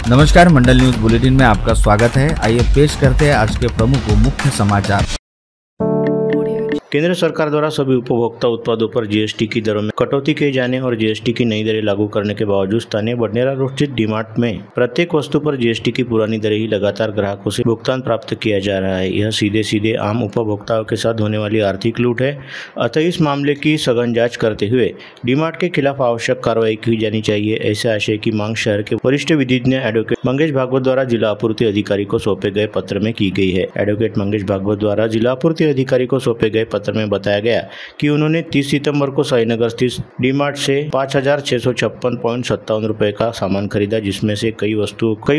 नमस्कार, मंडल news bulletin में आपका स्वागत है। आइए पेश करते हैं आज के प्रमुख व मुख्य समाचार। केंद्र सरकार द्वारा सभी उपभोक्ता उत्पादों पर जीएसटी की दरों में कटौती किए जाने और जीएसटी की नई दरें लागू करने के बावजूद स्थानीय बडनेरा रोड स्थित डीमार्ट में प्रत्येक वस्तु पर जीएसटी की पुरानी दरें ही लगातार ग्राहकों से भुगतान प्राप्त किया जा रहा है। यह सीधे सीधे आम उपभोक्ताओं के साथ होने वाली आर्थिक लूट है। अतः इस मामले की सघन जाँच करते हुए डीमार्ट के खिलाफ आवश्यक कार्रवाई की जानी चाहिए। ऐसे आशय की मांग शहर के वरिष्ठ विधिज्ञ एडवोकेट मंगेश भागवत द्वारा जिला आपूर्ति अधिकारी को सौंपे गए पत्र में की गई है। एडवोकेट मंगेश भागवत द्वारा जिला आपूर्ति अधिकारी को सौंपे गए पत्र में बताया गया कि उन्होंने 30 सितंबर को साईनगर स्थित डीमार्ट से 5,656.57 रुपए का सामान खरीदा, जिसमें से कई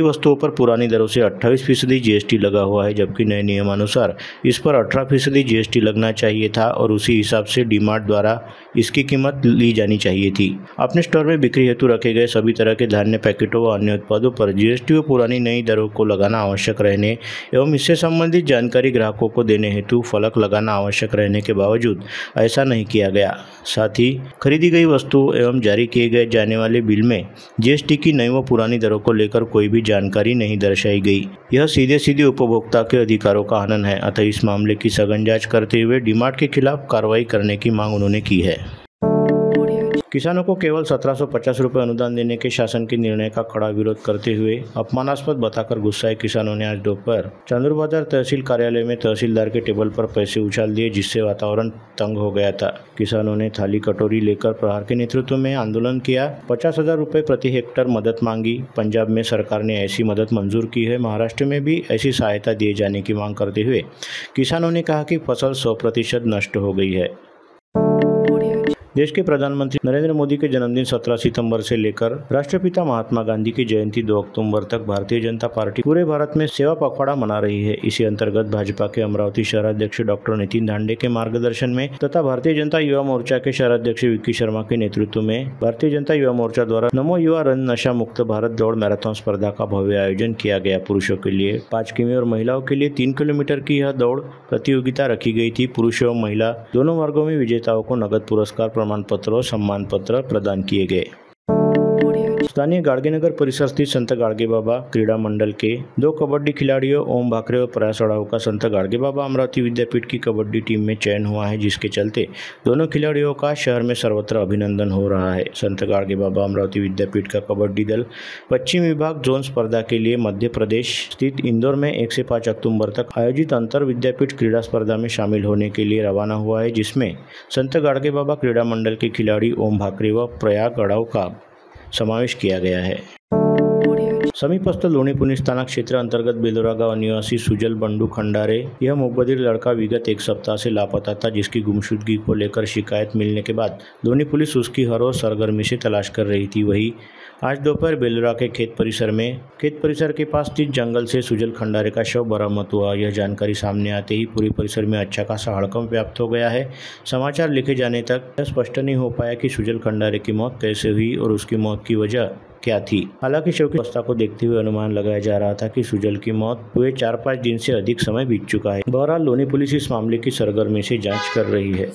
वस्तुओं पर पुरानी दरों से 28% जीएसटी लगा हुआ है, जबकि नए नियमानुसार इस पर 18% जीएसटी लगना चाहिए था और उसी हिसाब से डीमार्ट द्वारा इसकी कीमत ली जानी चाहिए थी। अपने स्टोर में बिक्री हेतु रखे गए सभी तरह के धान्य पैकेटों व अन्य उत्पादों पर जीएसटी व पुरानी नई दरों को लगाना आवश्यक रहने एवं इससे संबंधित जानकारी ग्राहकों को देने हेतु फलक लगाना आवश्यक रहने के बावजूद ऐसा नहीं किया गया। साथ ही खरीदी गई वस्तु एवं जारी किए गए जाने वाले बिल में जीएसटी की नई व पुरानी दरों को लेकर कोई भी जानकारी नहीं दर्शाई गई। यह सीधे सीधे उपभोक्ता के अधिकारों का हनन है। अतः इस मामले की सघन जांच करते हुए डीमार्ट के खिलाफ कार्रवाई करने की मांग उन्होंने की है। किसानों को केवल 1750 रुपये अनुदान देने के शासन के निर्णय का कड़ा विरोध करते हुए अपमानास्पद बताकर गुस्साए किसानों ने आज दोपहर चांदूर बाजार तहसील कार्यालय में तहसीलदार के टेबल पर पैसे उछाल दिए, जिससे वातावरण तंग हो गया था। किसानों ने थाली कटोरी लेकर प्रहार के नेतृत्व में आंदोलन किया। 50,000 रुपये प्रति हेक्टेयर मदद मांगी। पंजाब में सरकार ने ऐसी मदद मंजूर की है, महाराष्ट्र में भी ऐसी सहायता दिए जाने की मांग करते हुए किसानों ने कहा कि फसल 100% नष्ट हो गई है। देश के प्रधानमंत्री नरेंद्र मोदी के जन्मदिन 17 सितंबर से लेकर राष्ट्रपिता महात्मा गांधी की जयंती 2 अक्टूबर तक भारतीय जनता पार्टी पूरे भारत में सेवा पखवाड़ा मना रही है। इसी अंतर्गत भाजपा के अमरावती शहराध्यक्ष डॉक्टर नितिन धांडे के मार्गदर्शन में तथा भारतीय जनता युवा मोर्चा के शहराध्यक्ष विक्की शर्मा के नेतृत्व में भारतीय जनता युवा मोर्चा द्वारा नमो युवा रन नशा मुक्त भारत दौड़ मैराथन स्पर्धा का भव्य आयोजन किया गया। पुरुषों के लिए 5 किमी और महिलाओं के लिए 3 किलोमीटर की यह दौड़ प्रतियोगिता रखी गई थी। पुरुष एवं महिला दोनों वर्गों में विजेताओं को नगद पुरस्कार, प्रमाण पत्र और सम्मान पत्र प्रदान किए गए। स्थानीय गाड़गेनगर परिसर स्थित संत गाड़गे बाबा क्रीड़ा मंडल के 2 कबड्डी खिलाड़ियों ओम भाकरे और प्रयास अड़ाऊ का संत गाड़गे बाबा अमरावती विद्यापीठ की कबड्डी टीम में चयन हुआ है, जिसके चलते दोनों खिलाड़ियों का शहर में सर्वत्र अभिनंदन हो रहा है। संत गाड़गे बाबा अमरावती विद्यापीठ का कबड्डी दल पश्चिम विभाग जोन स्पर्धा के लिए मध्य प्रदेश स्थित इंदौर में 1 से 5 अक्टूबर तक आयोजित अंतर विद्यापीठ क्रीड़ा स्पर्धा में शामिल होने के लिए रवाना हुआ है, जिसमें संत गाड़गे बाबा क्रीड़ा मंडल के खिलाड़ी ओम भाकरे व प्रयाग अड़ाऊ का समावेश किया गया है। समीपस्थ लोणी पुलिस थाना क्षेत्र अंतर्गत बेलोरा गांव निवासी सुजल बंडू खंडारे यह मुखबधिर लड़का विगत 1 सप्ताह से लापता था, जिसकी गुमशुदगी को लेकर शिकायत मिलने के बाद लोणी पुलिस उसकी हर रोज सरगर्मी से तलाश कर रही थी। वही आज दोपहर बेलोरा के खेत परिसर के पास स्थित जंगल से सुजल खंडारे का शव बरामद हुआ। यह जानकारी सामने आते ही पूरे परिसर में अच्छा खासा हड़कंप व्याप्त हो गया है। समाचार लिखे जाने तक यह स्पष्ट नहीं हो पाया कि सुजल खंडारे की मौत कैसे हुई और उसकी मौत की वजह क्या थी। हालांकि शव की अवस्था को देखते हुए अनुमान लगाया जा रहा था कि सुजल की मौत हुए 4-5 दिन से अधिक समय बीत चुका है। बहरहाल लोनी पुलिस इस मामले की सरगर्मी से जांच कर रही है।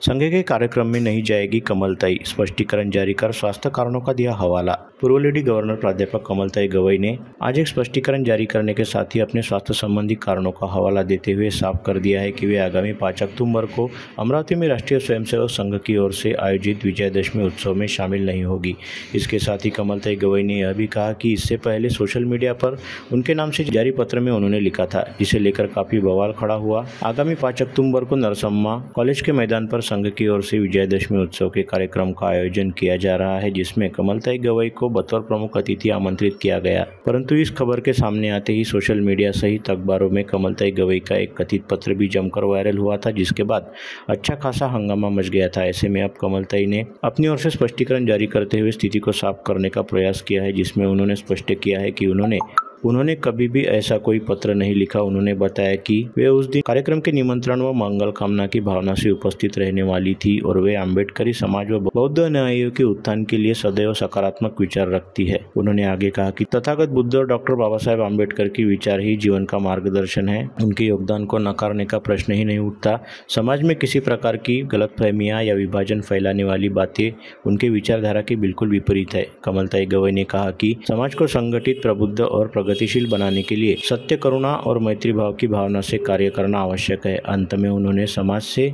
संघ के कार्यक्रम में नहीं जाएगी कमलताई, स्पष्टीकरण जारी कर स्वास्थ्य कारणों का दिया हवाला। पूर्व लेडी गवर्नर प्राध्यापक कमलताई गवई ने आज एक स्पष्टीकरण जारी करने के साथ ही अपने स्वास्थ्य संबंधी कारणों का हवाला देते हुए साफ कर दिया है कि वे आगामी 5 अक्टूबर को अमरावती में राष्ट्रीय स्वयंसेवक संघ की ओर से आयोजित विजयदशमी उत्सव में शामिल नहीं होगी। इसके साथ ही कमलताई गवई ने यह भी कहा कि इससे पहले सोशल मीडिया पर उनके नाम से जारी पत्र में उन्होंने लिखा था, जिसे लेकर काफी बवाल खड़ा हुआ। आगामी 5 अक्टूबर को नरसम्मा कॉलेज के मैदान पर संघ की ओर से विजयदशमी उत्सव के कार्यक्रम का आयोजन किया जा रहा है, जिसमें कमलताई गवई को बतौर प्रमुख अतिथि आमंत्रित किया गया। परंतु इस खबर के सामने आते ही सोशल मीडिया सहित अखबारों में कमलताई गवई का एक कथित पत्र भी जमकर वायरल हुआ था, जिसके बाद अच्छा खासा हंगामा मच गया था। ऐसे में अब कमलताई ने अपनी ओर से स्पष्टीकरण जारी करते हुए स्थिति को साफ करने का प्रयास किया है, जिसमें उन्होंने स्पष्ट किया है कि उन्होंने उन्होंने कभी भी ऐसा कोई पत्र नहीं लिखा। उन्होंने बताया कि वे उस दिन कार्यक्रम के निमंत्रण व मंगल कामना की भावना से उपस्थित रहने वाली थी और वे अम्बेडकरी समाज व बौद्ध अनुयायियों के उत्थान के लिए सदैव सकारात्मक विचार रखती है। उन्होंने आगे कहा कि तथागत बुद्ध और डॉक्टर बाबा साहेब अम्बेडकर की विचार ही जीवन का मार्गदर्शन है। उनके योगदान को नकारने का प्रश्न ही नहीं उठता। समाज में किसी प्रकार की गलतफहमियां या विभाजन फैलाने वाली बातें उनके विचारधारा के बिल्कुल विपरीत है। कमलताई गवई ने कहा कि समाज को संगठित, प्रबुद्ध और प्रगतिशील बनाने के लिए सत्य, करुणा और मैत्री भाव की भावना से कार्य करना आवश्यक है। अंत में उन्होंने समाज से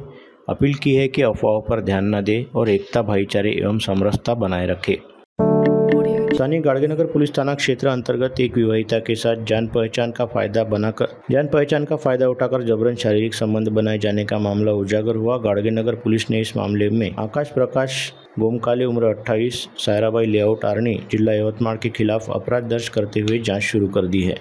अपील की है कि अफवाहों पर ध्यान न दे और एकता, भाईचारे एवं समरसता बनाए रखे। स्थानीय गाड़गेनगर पुलिस थाना क्षेत्र अंतर्गत एक विवाहिता के साथ जान पहचान का फायदा उठाकर जबरन शारीरिक संबंध बनाए जाने का मामला उजागर हुआ। गाड़गेनगर पुलिस ने इस मामले में आकाश प्रकाश गोमकाले उम्र 28 सायराबाई लेआउट आर्नी जिला यवतमाल के खिलाफ अपराध दर्ज करते हुए जांच शुरू कर दी है।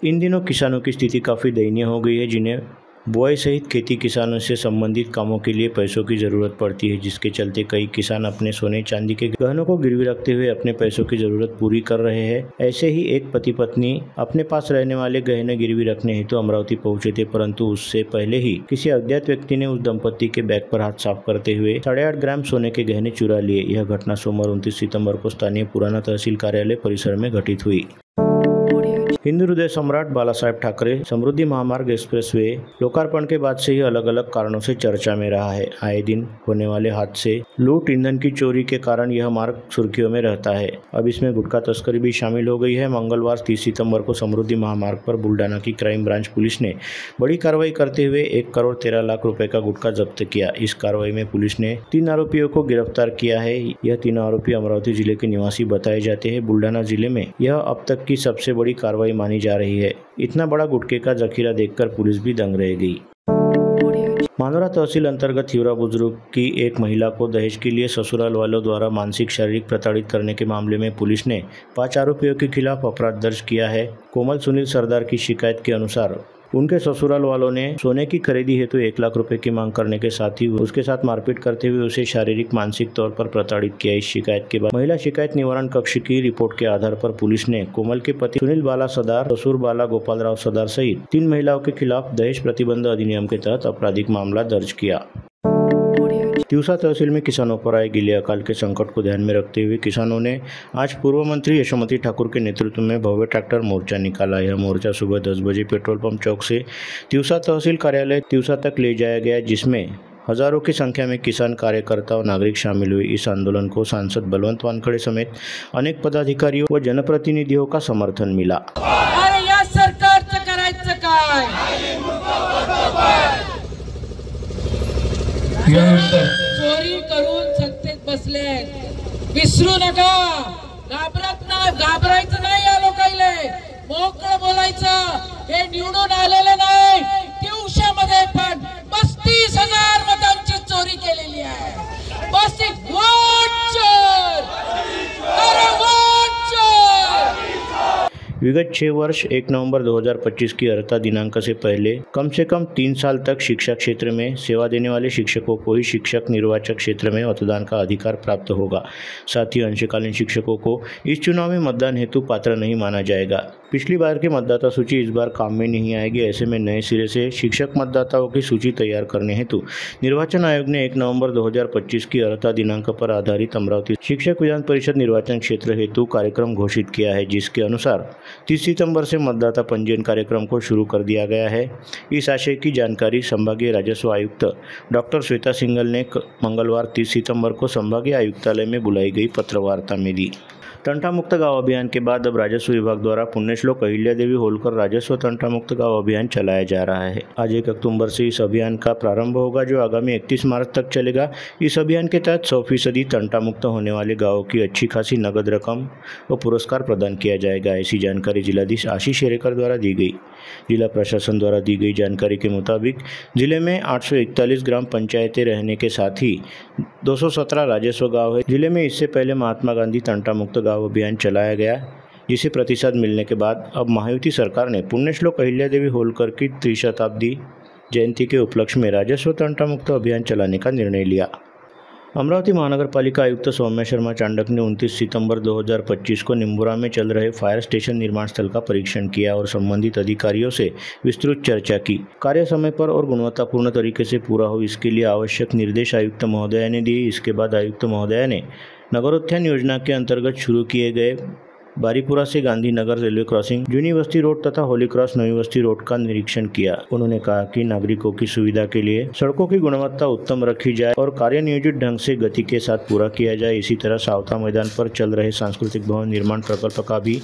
इन दिनों किसानों की स्थिति काफ़ी दयनीय हो गई है, जिन्हें बुआई सहित खेती किसानों से संबंधित कामों के लिए पैसों की ज़रूरत पड़ती है, जिसके चलते कई किसान अपने सोने चांदी के गहनों को गिरवी रखते हुए अपने पैसों की ज़रूरत पूरी कर रहे हैं। ऐसे ही एक पति पत्नी अपने पास रहने वाले गहने गिरवी रखने हेतु अमरावती पहुंचे थे, परंतु उससे पहले ही किसी अज्ञात व्यक्ति ने उस दंपति के बैग पर हाथ साफ करते हुए 8.5 ग्राम सोने के गहने चुरा लिए। यह घटना सोमवार 29 सितंबर को स्थानीय पुराना तहसील कार्यालय परिसर में घटित हुई। हिंदू हृदय सम्राट बाला साहेब ठाकरे समृद्धि महामार्ग एक्सप्रेसवे लोकार्पण के बाद से ही अलग अलग कारणों से चर्चा में रहा है। आए दिन होने वाले हादसे, लूट, ईंधन की चोरी के कारण यह मार्ग सुर्खियों में रहता है। अब इसमें गुटखा तस्करी भी शामिल हो गई है। मंगलवार 30 सितंबर को समृद्धि महामार्ग पर बुल्डाना की क्राइम ब्रांच पुलिस ने बड़ी कार्रवाई करते हुए 1 करोड़ 13 लाख रुपए का गुटखा जब्त किया। इस कार्रवाई में पुलिस ने 3 आरोपियों को गिरफ्तार किया है। यह तीनों आरोपी अमरावती जिले के निवासी बताए जाते हैं। बुल्डाना जिले में यह अब तक की सबसे बड़ी कार्रवाई मानी जा रही है। इतना बड़ा गुटखे का जखीरा देखकर पुलिस भी दंग रह गई। मानोरा तहसील अंतर्गत हिवरा बुजुर्ग की एक महिला को दहेज के लिए ससुराल वालों द्वारा मानसिक शारीरिक प्रताड़ित करने के मामले में पुलिस ने 5 आरोपियों के खिलाफ अपराध दर्ज किया है। कोमल सुनील सरदार की शिकायत के अनुसार उनके ससुराल वालों ने सोने की खरीदी हेतु 1 लाख रुपए की मांग करने के साथ ही उसके साथ मारपीट करते हुए उसे शारीरिक मानसिक तौर पर प्रताड़ित किया। इस शिकायत के बाद महिला शिकायत निवारण कक्ष की रिपोर्ट के आधार पर पुलिस ने कोमल के पति सुनील बाला सदार, ससुर बाला गोपाल राव सदार सहित 3 महिलाओं के खिलाफ दहेज प्रतिबंध अधिनियम के तहत आपराधिक मामला दर्ज किया। तिवसा तहसील में किसानों पर आए गीले अकाल के संकट को ध्यान में रखते हुए किसानों ने आज पूर्व मंत्री यशोमती ठाकुर के नेतृत्व में भव्य ट्रैक्टर मोर्चा निकाला। यह मोर्चा सुबह 10 बजे पेट्रोल पंप चौक से तिवसा तहसील कार्यालय तिवसा तक ले जाया गया, जिसमें हजारों की संख्या में किसान कार्यकर्ता और नागरिक शामिल हुए। इस आंदोलन को सांसद बलवंत वानखड़े समेत अनेक पदाधिकारियों व जनप्रतिनिधियों का समर्थन मिला। अरे या सरकारचं करायचं काय? चोरी करून सत्तेत बसले, विसरू नका, घाबरायचं नाही या लोकांना, मोकळं बोलायचं। हे निवडून आलेले नाही, दिवसामध्ये पण 35,000 मतांची चोरी केलेली आहे। 35 वोट चोर, अरे वोट चोर। विगत 6 वर्ष 1 नवंबर 2025 की अर्हता दिनांक से पहले कम से कम 3 साल तक शिक्षा क्षेत्र में सेवा देने वाले शिक्षकों को ही शिक्षक निर्वाचक क्षेत्र में मतदान का अधिकार प्राप्त होगा। साथ ही अंशकालीन शिक्षकों को इस चुनाव में मतदान हेतु पात्र नहीं माना जाएगा। पिछली बार की मतदाता सूची इस बार काम में नहीं आएगी। ऐसे में नए सिरे से शिक्षक मतदाताओं की सूची तैयार करने हेतु निर्वाचन आयोग ने 1 नवंबर 2025 की अर्हता दिनांक पर आधारित अमरावती शिक्षक विधान परिषद निर्वाचन क्षेत्र हेतु कार्यक्रम घोषित किया है, जिसके अनुसार 30 सितंबर से मतदाता पंजीयन कार्यक्रम को शुरू कर दिया गया है। इस आशय की जानकारी संभागीय राजस्व आयुक्त डॉक्टर श्वेता सिंघल ने मंगलवार 30 सितंबर को संभागीय आयुक्तालय में बुलाई गई पत्रवार्ता में दी। तंटा मुक्त गांव अभियान के बाद अब राजस्व विभाग द्वारा पुण्यश्लोक अहिल्या देवी होलकर राजस्व तंटा मुक्त गांव अभियान चलाया जा रहा है। आज 1 अक्टूबर से इस अभियान का प्रारंभ होगा, जो आगामी 31 मार्च तक चलेगा। इस अभियान के तहत 100% तंटा मुक्त होने वाले गाँवों की अच्छी खासी नगद रकम व पुरस्कार प्रदान किया जाएगा। ऐसी जानकारी जिलाधीश आशीष शेरेकर द्वारा दी गई। जिला प्रशासन द्वारा दी गई जानकारी के मुताबिक जिले में 841 ग्राम पंचायतें रहने के साथ ही 217 राजस्व गाँव है। जिले में इससे पहले महात्मा गांधी तंटा मुक्त गाँव अभियान चलाया गया, जिसे प्रतिसाद मिलने के बाद अब महायुति सरकार ने पुण्यश्लोक अहिल्या देवी होलकर की त्रिशताब्दी जयंती के उपलक्ष्य में राजस्व तंटा मुक्त अभियान चलाने का निर्णय लिया। अमरावती महानगर पालिका आयुक्त सौम्या शर्मा चांडक ने 29 सितंबर 2025 को निम्बुरा में चल रहे फायर स्टेशन निर्माण स्थल का परीक्षण किया और संबंधित अधिकारियों से विस्तृत चर्चा की। कार्य समय पर और गुणवत्तापूर्ण तरीके से पूरा हो, इसके लिए आवश्यक निर्देश आयुक्त महोदया ने दिए। इसके बाद आयुक्त महोदया ने नगरोत्थान योजना के अंतर्गत शुरू किए गए बारीपुरा से गांधीनगर रेलवे क्रॉसिंग, जूनी बस्ती रोड तथा होली क्रॉस नवी बस्ती रोड का निरीक्षण किया। उन्होंने कहा कि नागरिकों की सुविधा के लिए सड़कों की गुणवत्ता उत्तम रखी जाए और कार्य नियोजित ढंग से गति के साथ पूरा किया जाए। इसी तरह सावता मैदान पर चल रहे सांस्कृतिक भवन निर्माण प्रकल्प का भी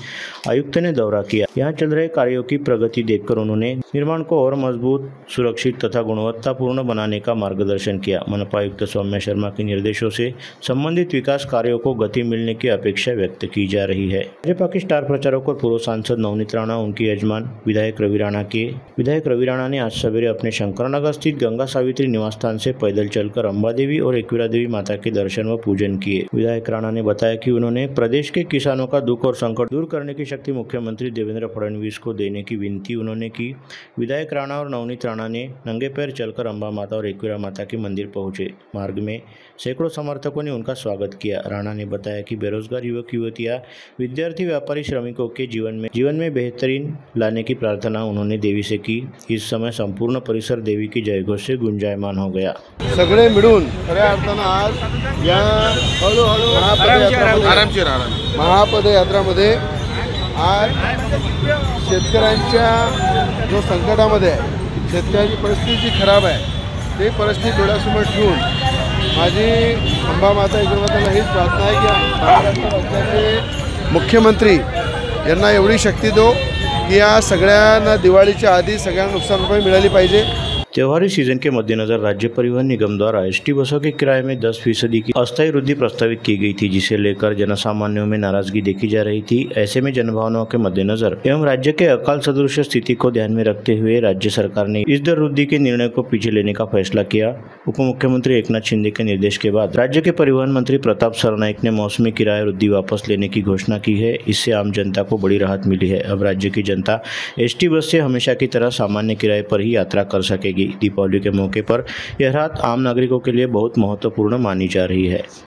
आयुक्त ने दौरा किया। यहाँ चल रहे कार्यों की प्रगति देखकर उन्होंने निर्माण को और मजबूत, सुरक्षित तथा गुणवत्तापूर्ण बनाने का मार्गदर्शन किया। मनपा आयुक्त सौम्या शर्मा के निर्देशों से संबंधित विकास कार्यों को गति मिलने की अपेक्षा व्यक्त की जा रही है। भाजपा के स्टार प्रचारक और पूर्व सांसद नवनीत राणा, उनकी यजमान विधायक रवि राणा ने आज सवेरे अपने शंकरनगर स्थित गंगा सावित्री निवास स्थान से पैदल चलकर अंबा देवी और एकवीरा देवी माता के दर्शन व पूजन किए। विधायक राणा ने बताया कि उन्होंने प्रदेश के किसानों का दुख और संकट दूर करने की शक्ति मुख्यमंत्री देवेंद्र फडणवीस को देने की विनती उन्होंने की। विधायक राणा और नवनीत राणा ने नंगे पैर चलकर अंबा माता और एकवीरा माता के मंदिर पहुंचे। मार्ग में सैकड़ों समर्थकों ने उनका स्वागत किया। राणा ने बताया कि बेरोजगार युवक युवतियां, विद्यार्थी, व्यापारी, श्रमिकों के जीवन में बेहतरीन लाने की प्रार्थना उन्होंने देवी से की। इस समय संपूर्ण परिसर देवी की जयघोष से गुंजायमान हो गया। सगळे मिळून खऱ्या अर्थानं आज या महापदयात्रामध्ये आज शेतकऱ्यांच्या जो संकटामध्ये आहे, शेतकऱ्याची परिस्थिती जी खराब आहे, ते परिस्थिती डोळ्यासमोर ठेवून माझी अंबा माता एकमाताला हीच प्रार्थना आहे की महाराष्ट्र राज्याचे मुख्यमंत्री यांना एवढी शक्ती दो की या सगळ्यांना दिवाळीच्या आधी सगळ्यांना नुकसान भरपाई मिळाली पाहिजे। त्योहारी सीजन के मद्देनजर राज्य परिवहन निगम द्वारा एसटी बसों के किराए में 10% की अस्थायी वृद्धि प्रस्तावित की गई थी, जिसे लेकर जनसामान्यों में नाराजगी देखी जा रही थी। ऐसे में जनभावनाओं के मद्देनजर एवं राज्य के अकाल सदृश स्थिति को ध्यान में रखते हुए राज्य सरकार ने इस दर वृद्धि के निर्णय को पीछे लेने का फैसला किया। उप मुख्यमंत्री एकनाथ शिंदे के निर्देश के बाद राज्य के परिवहन मंत्री प्रताप सरनाईक ने मौसमी किराया वृद्धि वापस लेने की घोषणा की है। इससे आम जनता को बड़ी राहत मिली है। अब राज्य की जनता एसटी बस से हमेशा की तरह सामान्य किराए पर ही यात्रा कर सकेगी। दीपावली के मौके पर यह राहत आम नागरिकों के लिए बहुत महत्वपूर्ण मानी जा रही है।